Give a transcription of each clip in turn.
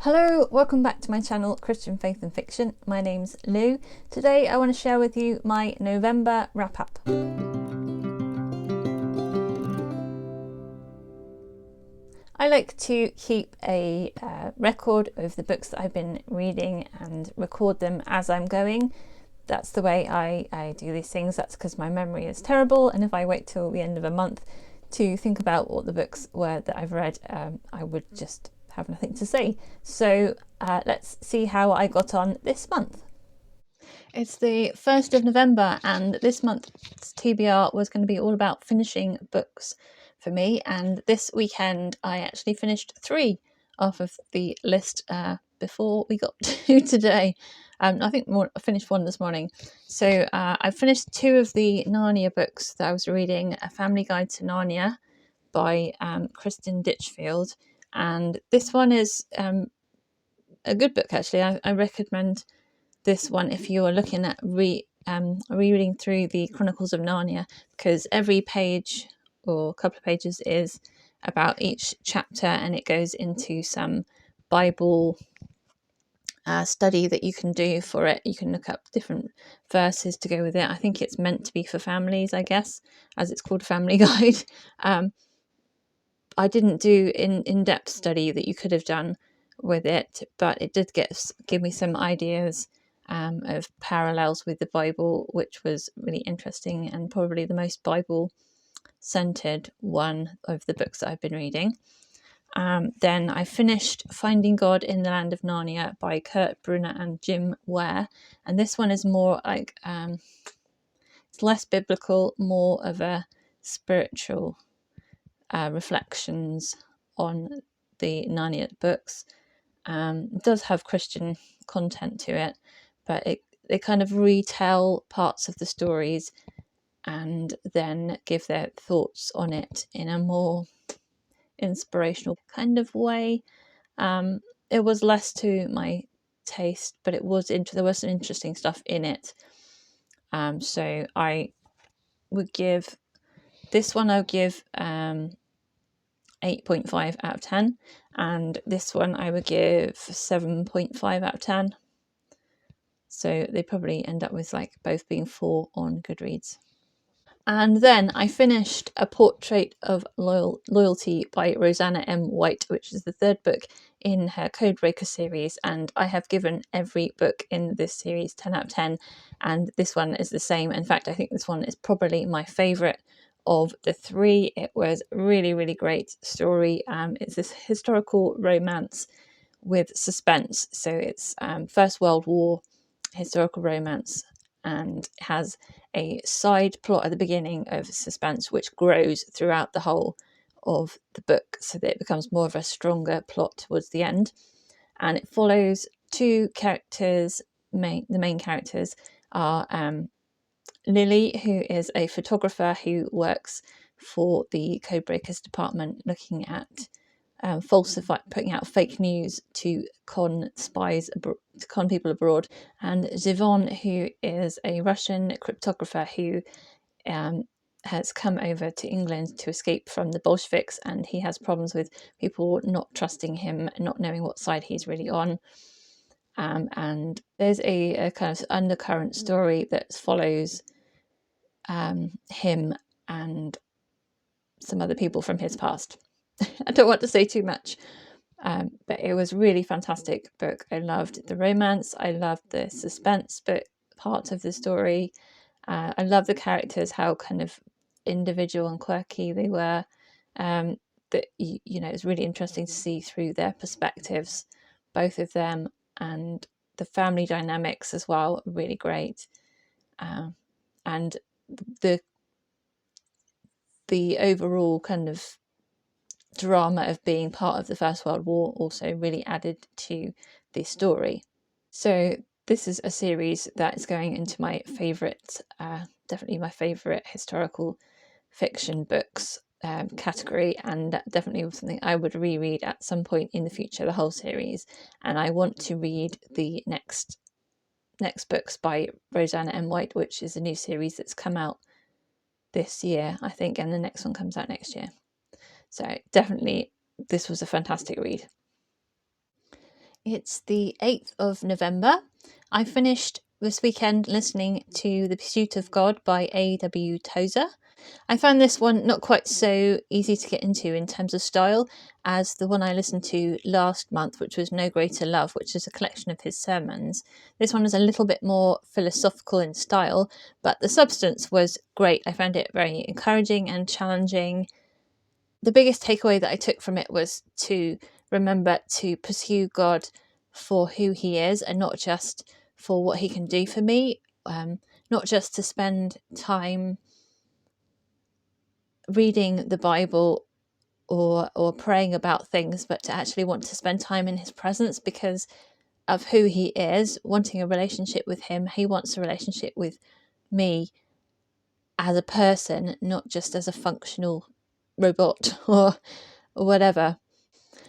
Hello, welcome back to my channel, Christian Faith and Fiction. My name's Lou. Today I want to share with you my November wrap-up. I like to keep a record of the books that I've been reading and record them as I'm going. That's the way I do these things. That's because my memory is terrible, and if I wait till the end of a month to think about what the books were that I've read, I would just have nothing to say. So let's see how I got on this month. It's the 1st of November, and this month's TBR was going to be all about finishing books for me, and this weekend I actually finished 3 off of the list before we got to today. I think I finished 1 this morning. So I finished 2 of the Narnia books that I was reading, A Family Guide to Narnia by Christin Ditchfield, and this one is a good book actually. I recommend this one if you are looking at rereading through the Chronicles of Narnia, because every page or a couple of pages is about each chapter, and it goes into some Bible study that you can do for it. You can look up different verses to go with it. I think it's meant to be for families, I guess, as it's called a family guide. I didn't do in-depth study that you could have done with it, but it did give me some ideas of parallels with the Bible, which was really interesting and probably the most Bible-centered one of the books that I've been reading. Then I finished Finding God in the Land of Narnia by Bruner and Ware, and this one is more like it's less biblical, more of a spiritual reflections on the Narnia books. It does have Christian content to it, but they kind of retell parts of the stories and then give their thoughts on it in a more inspirational kind of way. It was less to my taste, but there was some interesting stuff in it. So I would give this one, 8.5 out of 10, and this one I would give 7.5 out of 10. So they probably end up with like both being 4 on Goodreads. And then I finished A Portrait of Loyalty by Roseanna M. White, which is the 3rd book in her Codebreaker series, and I have given every book in this series 10 out of 10, and this one is the same. In fact, I think this one is probably my favourite of the 3. It was really, really great story. It's this historical romance with suspense. So it's First World War historical romance, and has a side plot at the beginning of suspense which grows throughout the whole of the book, so that it becomes more of a stronger plot towards the end. And it follows 2 characters. The main characters are Lily, who is a photographer who works for the Codebreakers department, looking at putting out fake news to con people abroad, and Zivon, who is a Russian cryptographer who has come over to England to escape from the Bolsheviks, and he has problems with people not trusting him, not knowing what side he's really on. And there's a kind of undercurrent story that follows him and some other people from his past. I don't want to say too much, but it was a really fantastic book. I loved the romance, I loved the suspense but part of the story. I love the characters, how kind of individual and quirky they were. That it's really interesting to see through their perspectives, both of them, and the family dynamics as well. Really great, and the overall kind of drama of being part of the First World War also really added to the story. So this is a series that is going into my favourite, definitely my favourite historical fiction books category, and definitely something I would reread at some point in the future, the whole series. And I want to read the next books by Roseanna M. White, which is a new series that's come out this year, I think, and the next one comes out next year. So definitely this was a fantastic read. It's the 8th of November. I finished this weekend listening to The Pursuit of God by A.W. Tozer. I found this one not quite so easy to get into in terms of style as the one I listened to last month, which was No Greater Love, which is a collection of his sermons. This one was a little bit more philosophical in style, but the substance was great. I found it very encouraging and challenging. The biggest takeaway that I took from it was to remember to pursue God for who he is and not just for what he can do for me, not just to spend time reading the Bible or praying about things, but to actually want to spend time in his presence because of who he is, wanting a relationship with him. He wants a relationship with me as a person, not just as a functional robot or whatever.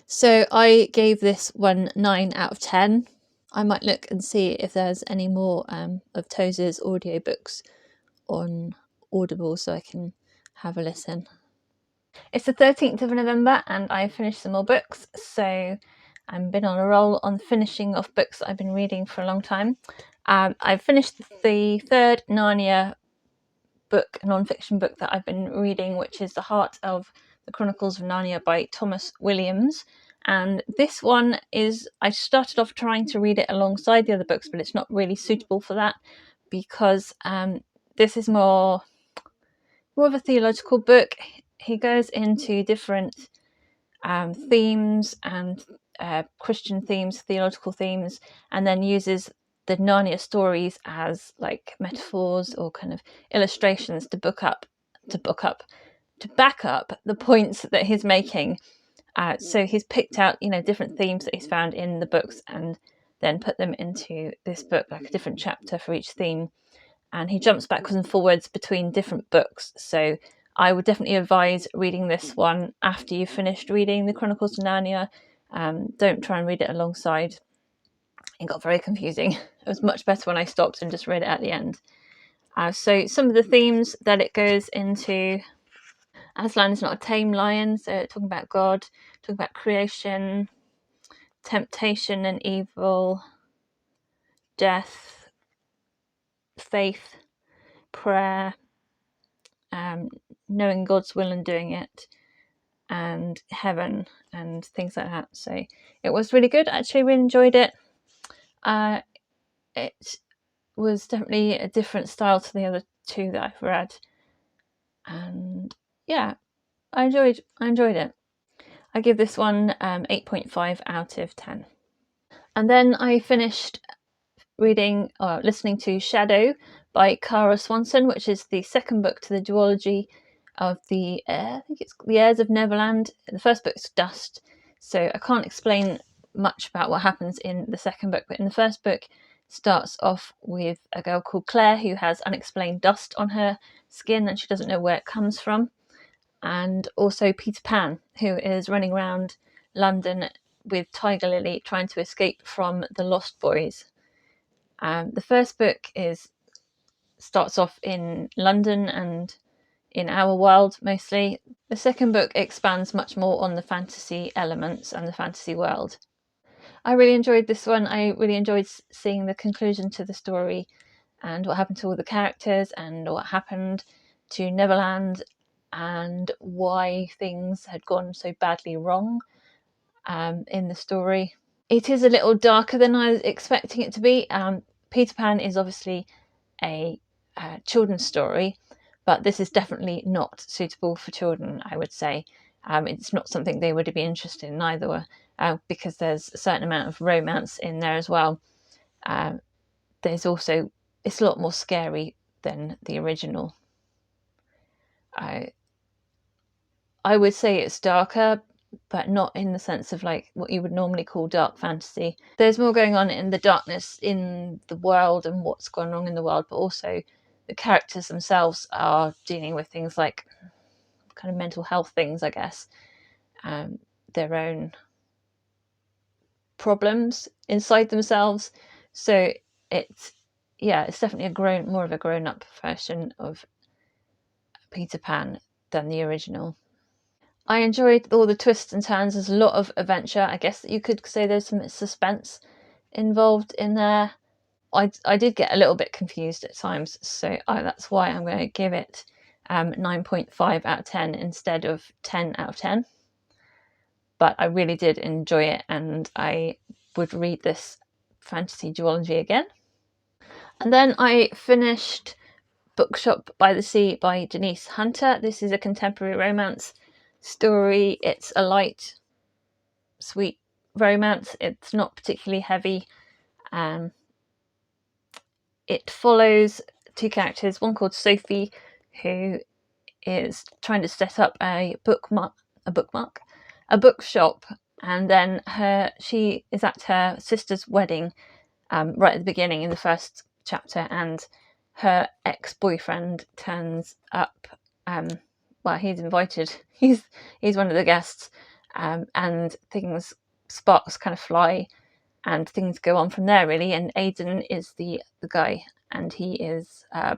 So I gave this one 9 out of 10. I might look and see if there's any more of Tozer's audiobooks on Audible so I can have a listen. It's the 13th of November and I finished some more books, so I've been on a roll on finishing off books that I've been reading for a long time. I've finished the third Narnia book, non-fiction book that I've been reading, which is The Heart of the Chronicles of Narnia by Thomas Williams. And this one is, I started off trying to read it alongside the other books, but it's not really suitable for that because this is more of a theological book. He goes into different themes and Christian themes, theological themes, and then uses the Narnia stories as like metaphors or kind of illustrations to back up the points that he's making. So he's picked out, different themes that he's found in the books and then put them into this book, like a different chapter for each theme. And he jumps backwards and forwards between different books. So I would definitely advise reading this one after you've finished reading the Chronicles of Narnia. Don't try and read it alongside. It got very confusing. It was much better when I stopped and just read it at the end. So some of the themes that it goes into: Aslan is not a tame lion, so talking about God, talking about creation, temptation and evil, death, faith, prayer, knowing God's will and doing it, and heaven and things like that. So it was really good. Actually, really enjoyed it. It was definitely a different style to the other two that I've read, and yeah, I enjoyed it. I give this one 8.5 out of 10. And then I finished listening to Shadow by Kara Swanson, which is the second book to the duology of I think it's The Heirs of Neverland. The first book's Dust, so I can't explain much about what happens in the second book, but in the first book starts off with a girl called Claire who has unexplained dust on her skin and she doesn't know where it comes from, and also Peter Pan, who is running around London with Tiger Lily trying to escape from the Lost Boys. The first book starts off in London and in our world mostly. The second book expands much more on the fantasy elements and the fantasy world. I really enjoyed this one. I really enjoyed seeing the conclusion to the story and what happened to all the characters and what happened to Neverland and why things had gone so badly wrong in the story. It is a little darker than I was expecting it to be. Peter Pan is obviously a children's story, but this is definitely not suitable for children, I would say. It's not something they would be interested in either, because there's a certain amount of romance in there as well. There's also, it's a lot more scary than the original. I would say it's darker, but not in the sense of like what you would normally call dark fantasy. There's more going on in the darkness in the world and what's going wrong in the world, but also the characters themselves are dealing with things like kind of mental health things, I guess, their own problems inside themselves. So it's definitely more of a grown-up version of Peter Pan than the original. I enjoyed all the twists and turns. There's a lot of adventure. I guess you could say there's some suspense involved in there. I did get a little bit confused at times, so that's why I'm going to give it 9.5 out of 10 instead of 10 out of 10. But I really did enjoy it, and I would read this fantasy duology again. And then I finished Bookshop by the Sea by Denise Hunter. This is a contemporary romance story. It's a light, sweet romance. It's not particularly heavy. It follows two characters, one called Sophie, who is trying to set up a bookshop, and then she is at her sister's wedding right at the beginning in the first chapter, and her ex-boyfriend turns up. Well, he's invited. He's one of the guests, and sparks kind of fly, and things go on from there, really. And Aidan is the guy, and he is a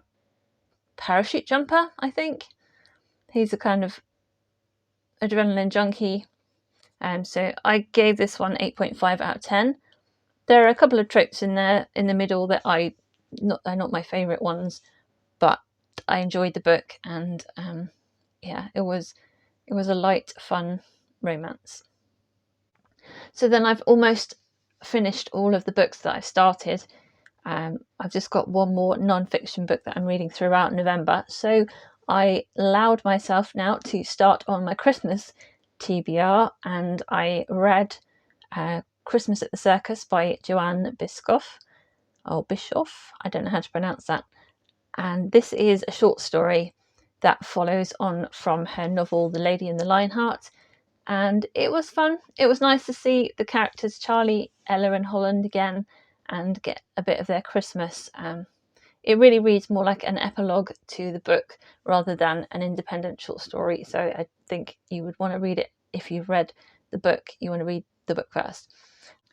parachute jumper, I think. He's a kind of adrenaline junkie. So I gave this one 8.5 out of 10. There are a couple of tropes in there in the middle that they're not my favourite ones, but I enjoyed the book, and it was a light, fun romance. So then I've almost finished all of the books that I've started. I've just got one more non-fiction book that I'm reading throughout November. So I allowed myself now to start on my Christmas TBR, and I read Christmas at the Circus by Joanne Bischof. I don't know how to pronounce that. And this is a short story that follows on from her novel The Lady in the Lionheart. And it was fun. It was nice to see the characters Charlie, Ella and Holland again and get a bit of their Christmas. It really reads more like an epilogue to the book rather than an independent short story. So I think you would want to read it. If you've read the book, you want to read the book first.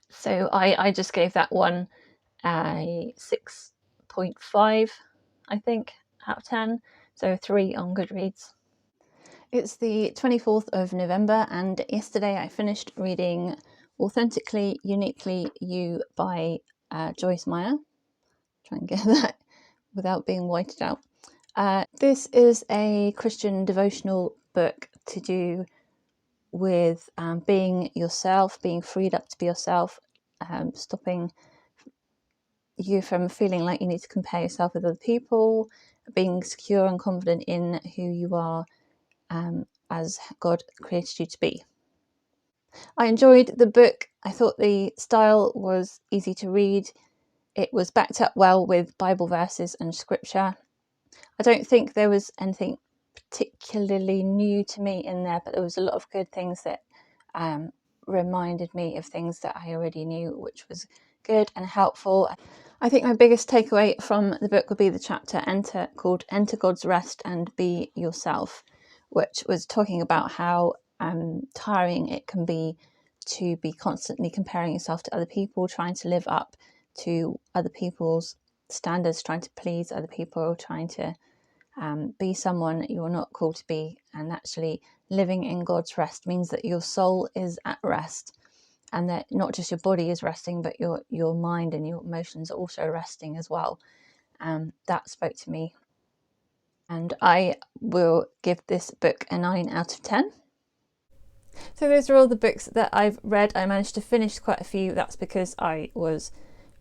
So I just gave that one a 6.5, I think, out of 10. So 3 on Goodreads. It's the 24th of November, and yesterday I finished reading Authentically, Uniquely You by Joyce Meyer. Try and get that without being whited out. This is a Christian devotional book to do with being yourself, being freed up to be yourself, stopping you from feeling like you need to compare yourself with other people, being secure and confident in who you are as God created you to be. I enjoyed the book. I thought the style was easy to read. It was backed up well with Bible verses and scripture. I don't think there was anything particularly new to me in there, but there was a lot of good things that reminded me of things that I already knew, which was good and helpful. I think my biggest takeaway from the book would be the chapter called Enter God's Rest and Be Yourself, which was talking about how tiring it can be to be constantly comparing yourself to other people, trying to live up to other people's standards, trying to please other people, trying to be someone you're not called to be. And actually living in God's rest means that your soul is at rest, and that not just your body is resting, but your mind and your emotions are also resting as well. That spoke to me, and I will give this book a 9 out of 10. So those are all the books that I've read. I managed to finish quite a few. That's because I was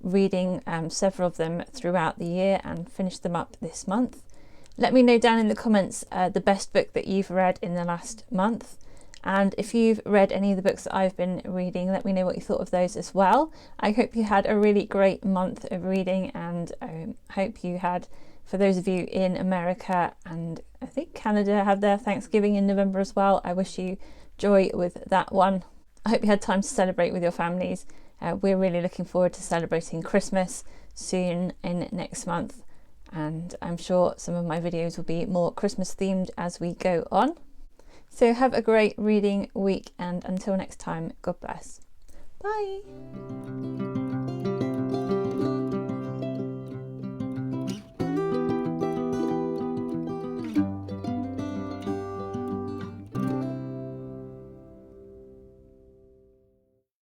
reading several of them throughout the year and finished them up this month. Let me know down in the comments the best book that you've read in the last month. And if you've read any of the books that I've been reading, let me know what you thought of those as well. I hope you had a really great month of reading, and I hope you had, for those of you in America and I think Canada have their Thanksgiving in November as well, I wish you joy with that one. I hope you had time to celebrate with your families. We're really looking forward to celebrating Christmas soon in next month, and I'm sure some of my videos will be more Christmas themed as we go on. So have a great reading week, and until next time, God bless. Bye.